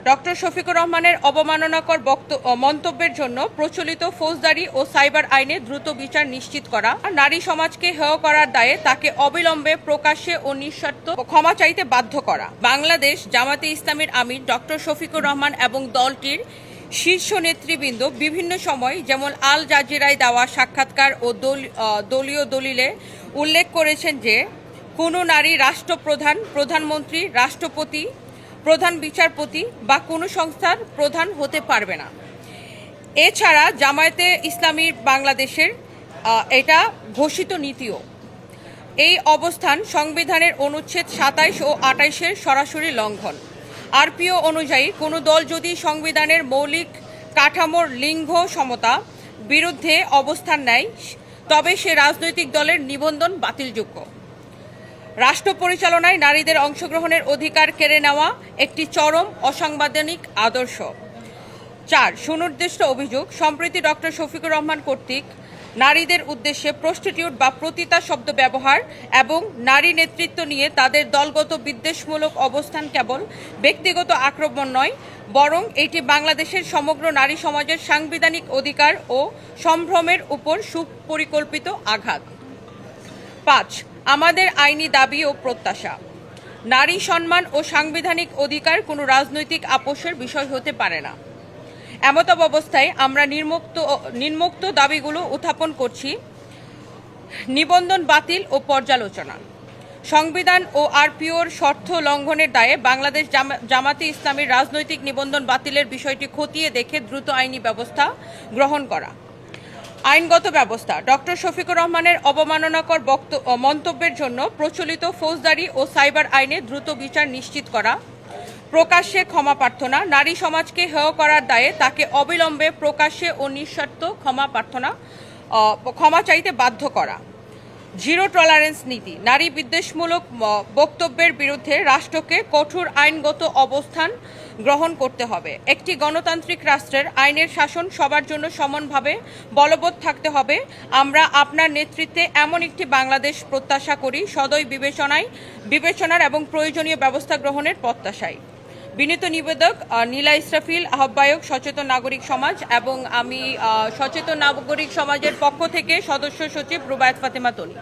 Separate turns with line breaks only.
Doctor Shafiqur রহমানের অবমাননাকর মন্তব্যের জন্য প্রচলিত ফৌজদারি ও সাইবার আইনে দ্রুত বিচার নিশ্চিত করা, নারী সমাজকে হেয় করার দায়ে তাকে অবিলম্বে প্রকাশ্যে ও নিঃশর্ত ক্ষমা চাইতে বাধ্য করা। বাংলাদেশ জামাতে ইসলামীর আমির ডক্টর শফিকুর রহমান এবং দলটির শীর্ষ নেতৃবৃন্দ বিভিন্ন সময় যেমন আল জাজিরায় দেওয়া সাক্ষাৎকার ও দলীয় দলিলে উল্লেখ করেছেন যে কোনো নারী রাষ্ট্রপ্রধান, প্রধানমন্ত্রী, রাষ্ট্রপতি, প্রধান বিচারপতি বা কোনো সংস্থার প্রধান হতে পারবে না। এছাড়া জামায়াতে ইসলামী বাংলাদেশের এটা ঘোষিত নীতিও। এই অবস্থান সংবিধানের অনুচ্ছেদ ২৭ ও ২৮-এর সরাসরি লঙ্ঘন। আরপিও অনুযায়ী কোনো দল যদি সংবিধানের মৌলিক কাঠামোর লিঙ্গ সমতা বিরুদ্ধে অবস্থান নেয় তবে সে রাজনৈতিক দলের নিবন্ধন বাতিলযোগ্য। রাষ্ট্র পরিচালনায় নারীদের অংশগ্রহণের অধিকার কেড়ে নেওয়া একটি চরম অসাংবিধানিক আদর্শ। ৪. সুনির্দিষ্ট অভিযোগ, সম্প্রতি ডক্টর শফিকুর রহমান কর্তৃক নারীদের উদ্দেশ্যে প্রস্টিটিউট বা পতিতা শব্দ ব্যবহার এবং নারী নেতৃত্ব নিয়ে তাদের দলগত বিদ্বেষমূলক অবস্থান কেবল ব্যক্তিগত আক্রমণ নয়, বরং এটি বাংলাদেশের সমগ্র নারী সমাজের সাংবিধানিক অধিকার ও সম্ভ্রমের উপর সুপরিকল্পিত আঘাত। ৫. আমাদের আইনি দাবি ও প্রত্যাশা, নারী সম্মান ও সাংবিধানিক অধিকার কোনো রাজনৈতিক আপোষের বিষয় হতে পারে না। এমতাবস্থায় আমরা নিম্নোক্ত দাবিগুলো উত্থাপন করছি: নিবন্ধন বাতিল ও পর্যালোচনা, সংবিধান ও আরপিওর শর্ত লঙ্ঘনের দায়ে বাংলাদেশ জামাতে ইসলামীর রাজনৈতিক নিবন্ধন বাতিলের বিষয়টি খতিয়ে দেখে দ্রুত আইনি ব্যবস্থা গ্রহণ করা। আইনগত ব্যবস্থা, ডক্টর শফিকুর রহমানের অবমাননাকর মন্তব্যের জন্য প্রচলিত ফৌজদারি ও সাইবার আইনে দ্রুত বিচার নিশ্চিত করা, প্রকাশ্যে ক্ষমা প্রার্থনা, নারী সমাজকে হেয় করার দায়ে তাকে অবিলম্বে প্রকাশ্যে ও নিঃশর্ত ক্ষমা চাইতে বাধ্য করা। জিরো টলারেন্স নীতি, নারী বিদ্বেষমূলক বক্তব্যের বিরুদ্ধে রাষ্ট্রকে কঠোর আইনগত অবস্থান গ্রহণ করতে হবে। একটি গণতান্ত্রিক রাষ্ট্রের আইনের শাসন সবার জন্য সমানভাবে বলবৎ থাকতে হবে। আমরা আপনার নেতৃত্বে এমন একটি বাংলাদেশ প্রত্যাশা করি, সদয় বিবেচনার এবং প্রয়োজনীয় ব্যবস্থা গ্রহণের প্রত্যাশায়। বিনীত নিবেদক নীলা ইসরাফিল, আহ্বায়ক সচেতন নাগরিক সমাজ, এবং আমি সচেতন নাগরিক সমাজের পক্ষ থেকে সদস্য সচিব রুবায়েত ফাতেমা তনি।